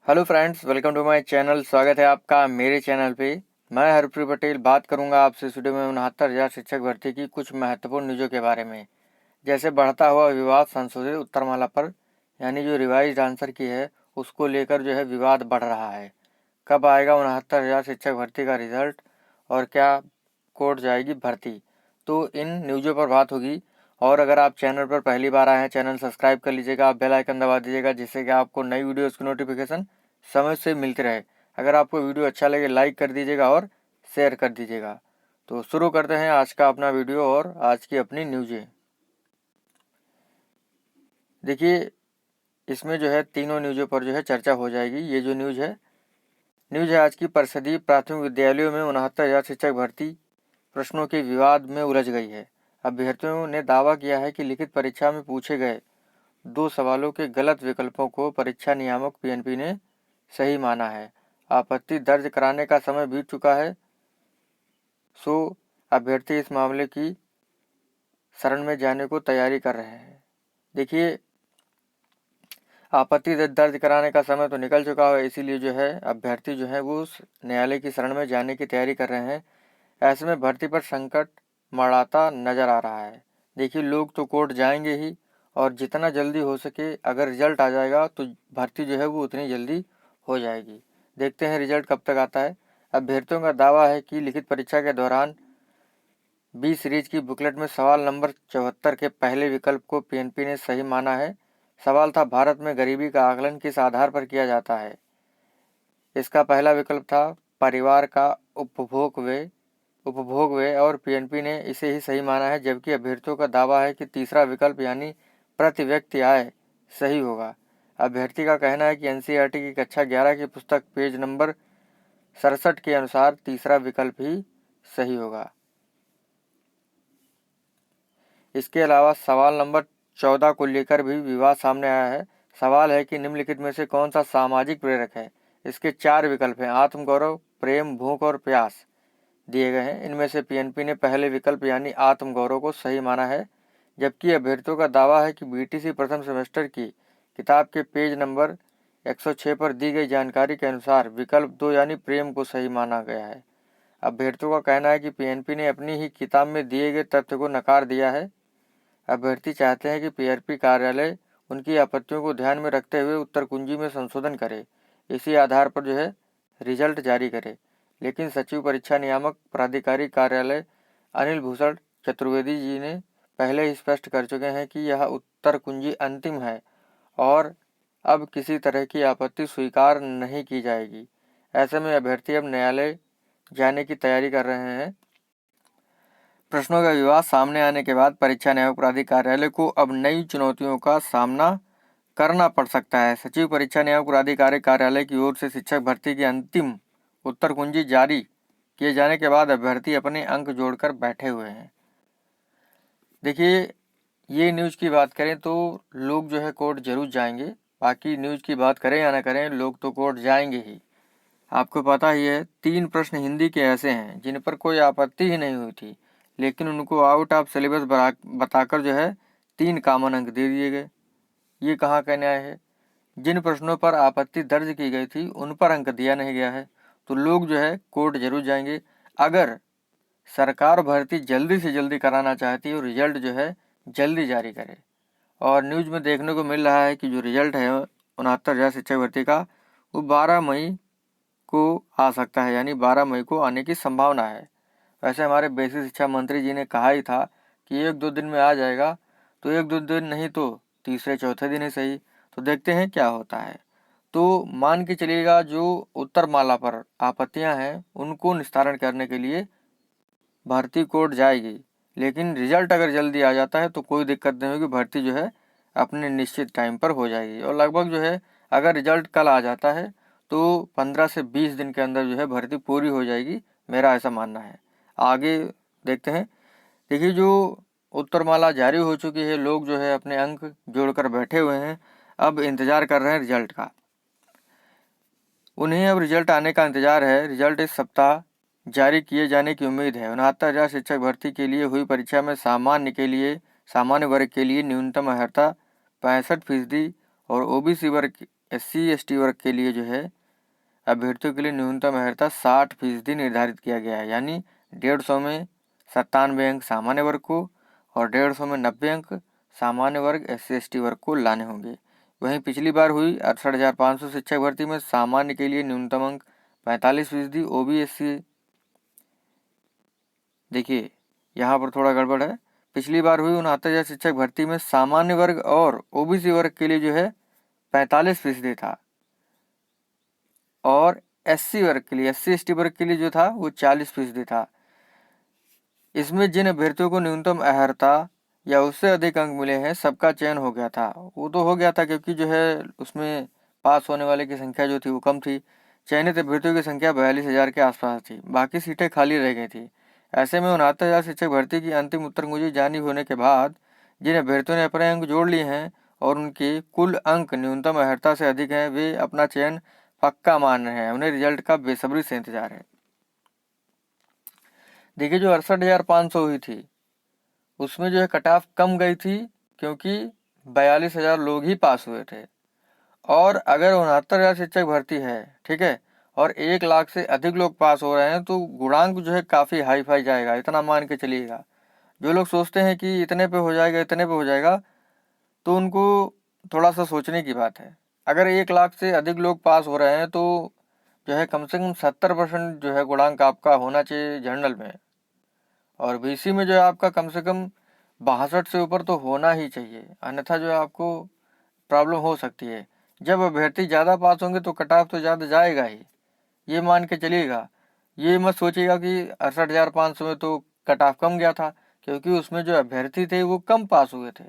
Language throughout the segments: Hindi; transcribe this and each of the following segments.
Hello friends, welcome to my channel. स्वागत है आपका मेरे चैनल पे। मैं हरप्रीत पटेल बात करूंगा आपसे स्टूडियो में 69,000 शिक्षक भर्ती की कुछ महत्वपूर्ण न्यूज़ों के बारे में। जैसे बढ़ता हुआ विवाद संशोधित उत्तरमाला पर, यानी जो रिवाइज्ड आंसर की है उसको लेकर जो है विवाद बढ़ रहा है। कब आएगा 69,000 शिक्षक भर्ती का रिजल्ट और क्या कोर्ट जाएगी भर्ती, तो इन न्यूज़ों पर बात होगी। और अगर आप चैनल पर पहली बार आए हैं, चैनल सब्सक्राइब कर लीजिएगा, आप बेल आइकन दबा दीजिएगा, जिससे कि आपको नई वीडियोस की नोटिफिकेशन समय से मिलती रहे। अगर आपको वीडियो अच्छा लगे लाइक कर दीजिएगा और शेयर कर दीजिएगा। तो शुरू करते हैं आज का अपना वीडियो और आज की अपनी न्यूज़ें। देखिए, इसमें जो है तीनों न्यूज़ों पर जो है चर्चा हो जाएगी। ये जो न्यूज़ है आज की, परिषदीय प्राथमिक विद्यालयों में 69,000 शिक्षक भर्ती प्रश्नों के विवाद में उलझ गई है। अभ्यर्थियों ने दावा किया है कि लिखित परीक्षा में पूछे गए 2 सवालों के गलत विकल्पों को परीक्षा नियामक पीएनपी ने सही माना है। आपत्ति दर्ज कराने का समय बीत चुका है, सो अभ्यर्थी इस मामले की शरण में जाने को तैयारी कर रहे हैं। देखिए, आपत्ति दर्ज कराने का समय तो निकल चुका है, इसीलिए जो है अभ्यर्थी जो है वो उस न्यायालय की शरण में जाने की तैयारी कर रहे हैं। ऐसे में भर्ती पर संकट मंडराता नजर आ रहा है। देखिए, लोग तो कोर्ट जाएंगे ही, और जितना जल्दी हो सके अगर रिजल्ट आ जाएगा तो भर्ती जो है वो उतनी जल्दी हो जाएगी। देखते हैं रिजल्ट कब तक आता है। अभ्यर्थियों का दावा है कि लिखित परीक्षा के दौरान 20 सीरीज की बुकलेट में सवाल नंबर 74 के पहले विकल्प को पीएनपी ने सही माना है। सवाल था, भारत में गरीबी का आकलन किस आधार पर किया जाता है। इसका पहला विकल्प था परिवार का उपभोग व्यय, और पीएनपी ने इसे ही सही माना है। जबकि अभ्यर्थियों का दावा है कि तीसरा विकल्प यानी प्रति व्यक्ति आय सही होगा। अभ्यर्थी का कहना है कि एनसीईआरटी की कक्षा 11 की पुस्तक पेज नंबर 67 के अनुसार तीसरा विकल्प ही सही होगा। इसके अलावा सवाल नंबर 14 को लेकर भी विवाद सामने आया है। सवाल है कि निम्नलिखित में से कौन सा सामाजिक प्रेरक है। इसके 4 विकल्प हैं, आत्मगौरव, प्रेम, भूख और प्यास दिए गए हैं। इनमें से पीएनपी ने पहले विकल्प यानी आत्मगौरव को सही माना है। जबकि अभ्यर्थियों का दावा है कि बीटीसी प्रथम सेमेस्टर की किताब के पेज नंबर 106 पर दी गई जानकारी के अनुसार विकल्प 2 यानी प्रेम को सही माना गया है। अभ्यर्थियों का कहना है कि पीएनपी ने अपनी ही किताब में दिए गए तथ्य को नकार दिया है। अभ्यर्थी चाहते हैं कि पीआरपी कार्यालय उनकी आपत्तियों को ध्यान में रखते हुए उत्तर कुंजी में संशोधन करे, इसी आधार पर जो है रिजल्ट जारी करे। लेकिन सचिव परीक्षा नियामक प्राधिकारी कार्यालय अनिल भूषण चतुर्वेदी जी ने पहले ही स्पष्ट कर चुके हैं कि यह उत्तर कुंजी अंतिम है और अब किसी तरह की आपत्ति स्वीकार नहीं की जाएगी। ऐसे में अभ्यर्थी अब न्यायालय जाने की तैयारी कर रहे हैं। प्रश्नों का विवाद सामने आने के बाद परीक्षा न्याय प्राधिकार कार्यालय को अब नई चुनौतियों का सामना करना पड़ सकता है। सचिव परीक्षा न्याय प्राधिकारी कार्यालय की ओर से शिक्षक भर्ती की अंतिम उत्तर कुंजी जारी किए जाने के बाद अभ्यर्थी अपने अंक जोड़कर बैठे हुए हैं। देखिए, ये न्यूज़ की बात करें तो लोग जो है कोर्ट जरूर जाएंगे। बाकी न्यूज़ की बात करें या ना करें, लोग तो कोर्ट जाएंगे ही। आपको पता ही है, 3 प्रश्न हिंदी के ऐसे हैं जिन पर कोई आपत्ति ही नहीं हुई थी, लेकिन उनको आउट ऑफ सिलेबस बताकर जो है 3 कॉमन अंक दे दिए गए। ये कहाँ का न्याय है। जिन प्रश्नों पर आपत्ति दर्ज की गई थी उन पर अंक दिया नहीं गया है, तो लोग जो है कोर्ट जरूर जाएंगे। अगर सरकार भर्ती जल्दी से जल्दी कराना चाहती है और रिजल्ट जो है जल्दी जारी करे। और न्यूज़ में देखने को मिल रहा है कि जो रिजल्ट है 69,000 शिक्षक भर्ती का, वो 12 मई को आ सकता है, यानी 12 मई को आने की संभावना है। वैसे हमारे बेसिक शिक्षा मंत्री जी ने कहा ही था कि 1-2 दिन में आ जाएगा, तो 1-2 दिन नहीं तो तीसरे चौथे दिन ही सही। तो देखते हैं क्या होता है। तो मान के चलिएगा, जो उत्तरमाला पर आपत्तियां हैं उनको निस्तारण करने के लिए भर्ती कोर्ट जाएगी। लेकिन रिजल्ट अगर जल्दी आ जाता है तो कोई दिक्कत नहीं होगी, भर्ती जो है अपने निश्चित टाइम पर हो जाएगी। और लगभग जो है अगर रिजल्ट कल आ जाता है तो 15 से 20 दिन के अंदर जो है भर्ती पूरी हो जाएगी, मेरा ऐसा मानना है। आगे देखते हैं। देखिए, जो उत्तरमाला जारी हो चुकी है, लोग जो है अपने अंक जोड़कर बैठे हुए हैं, अब इंतज़ार कर रहे हैं रिजल्ट का। उन्हें अब रिजल्ट आने का इंतजार है। रिजल्ट इस सप्ताह जारी किए जाने की उम्मीद है। 69,000 शिक्षक भर्ती के लिए हुई परीक्षा में सामान्य वर्ग के लिए न्यूनतम अर्हता 65% और ओबीसी वर्ग SC/ST वर्ग के लिए जो है अभ्यर्थियों के लिए न्यूनतम अर्हता 60% निर्धारित किया गया है, यानी 150 में 97 अंक सामान्य वर्ग को और 150 में 90 अंक सामान्य वर्ग SC/ST वर्ग को लाने होंगे। वहीं पिछली बार हुई 68,500 शिक्षक भर्ती में सामान्य के लिए न्यूनतम अंक 45%, OBC देखिए यहाँ पर थोड़ा गड़बड़ है। पिछली बार हुई 69,000 शिक्षक भर्ती में सामान्य वर्ग और OBC वर्ग के लिए जो है 45% था और SC वर्ग के लिए SC/ST वर्ग के लिए जो था वो 40% था। इसमें जिन अभ्यर्थियों को न्यूनतम अर्हता या उससे अधिक अंक मिले हैं सबका चयन हो गया था। वो तो हो गया था क्योंकि जो है उसमें पास होने वाले की संख्या जो थी वो कम थी। चयनित अभ्यर्थियों की संख्या 42,000 के आसपास थी, बाकी सीटें खाली रह गई थी। ऐसे में 69,000 शिक्षक भर्ती की अंतिम उत्तरकुंजी जारी होने के बाद जिन अभ्यर्थियों ने अपने अंक जोड़ लिए हैं और उनके कुल अंक न्यूनतम अर्हता से अधिक हैं, वे अपना चयन पक्का मान रहे हैं। उन्हें रिजल्ट का बेसब्री से इंतजार है। देखिए जो 68,500 हुई थी उसमें जो है कट ऑफ कम गई थी क्योंकि 42,000 लोग ही पास हुए थे। और अगर 69,000 शिक्षक भर्ती है, ठीक है, और 1 लाख से अधिक लोग पास हो रहे हैं तो गुणांक जो है काफ़ी हाई फाई जाएगा, इतना मान के चलिएगा। जो लोग सोचते हैं कि इतने पे हो जाएगा इतने पे हो जाएगा, तो उनको थोड़ा सा सोचने की बात है। अगर 1 लाख से अधिक लोग पास हो रहे हैं तो जो है कम से कम 70% जो है गुणांक आपका होना चाहिए जनरल में, और BC में जो है आपका कम से कम 62 से ऊपर तो होना ही चाहिए, अन्यथा जो है आपको प्रॉब्लम हो सकती है। जब अभ्यर्थी ज़्यादा पास होंगे तो कट ऑफ तो ज़्यादा जाएगा ही, ये मान के चलिएगा। ये मत सोचिएगा कि 68,500 में तो कट ऑफ कम गया था, क्योंकि उसमें जो अभ्यर्थी थे वो कम पास हुए थे।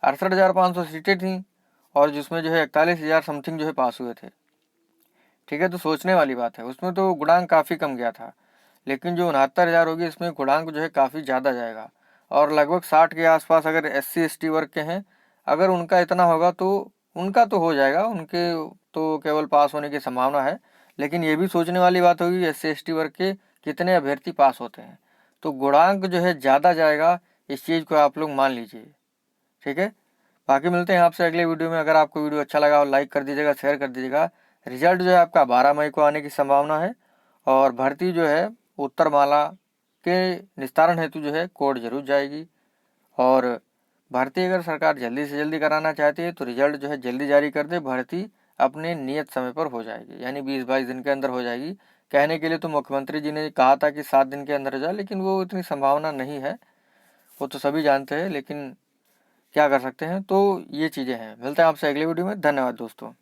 68,500 सीटें थीं और जिसमें जो है 41,000 समथिंग जो है पास हुए थे, ठीक है। तो सोचने वाली बात है, उसमें तो गुणांक काफ़ी कम गया था, लेकिन जो 69,000 होगी इसमें गुणांक जो है काफ़ी ज़्यादा जाएगा और लगभग 60 के आसपास अगर SC/ST वर्ग के हैं, अगर उनका इतना होगा तो उनका तो हो जाएगा, उनके तो केवल पास होने की संभावना है। लेकिन ये भी सोचने वाली बात होगी SC/ST वर्ग के कितने अभ्यर्थी पास होते हैं, तो गुणांक जो है ज़्यादा जाएगा, इस चीज़ को आप लोग मान लीजिए, ठीक है। बाकी मिलते हैं आपसे अगले वीडियो में। अगर आपको वीडियो अच्छा लगा हो लाइक कर दीजिएगा, शेयर कर दीजिएगा। रिजल्ट जो है आपका 12 मई को आने की संभावना है और भर्ती जो है उत्तरमाला के निस्तारण हेतु जो है कोर्ट जरूर जाएगी। और भर्ती अगर सरकार जल्दी से जल्दी कराना चाहती है तो रिजल्ट जो है जल्दी जारी कर दे, भर्ती अपने नियत समय पर हो जाएगी, यानी 20-22 दिन के अंदर हो जाएगी। कहने के लिए तो मुख्यमंत्री जी ने कहा था कि 7 दिन के अंदर हो जाए, लेकिन वो इतनी संभावना नहीं है, वो तो सभी जानते हैं, लेकिन क्या कर सकते हैं। तो ये चीज़ें हैं। मिलते हैं आपसे अगले वीडियो में। धन्यवाद दोस्तों।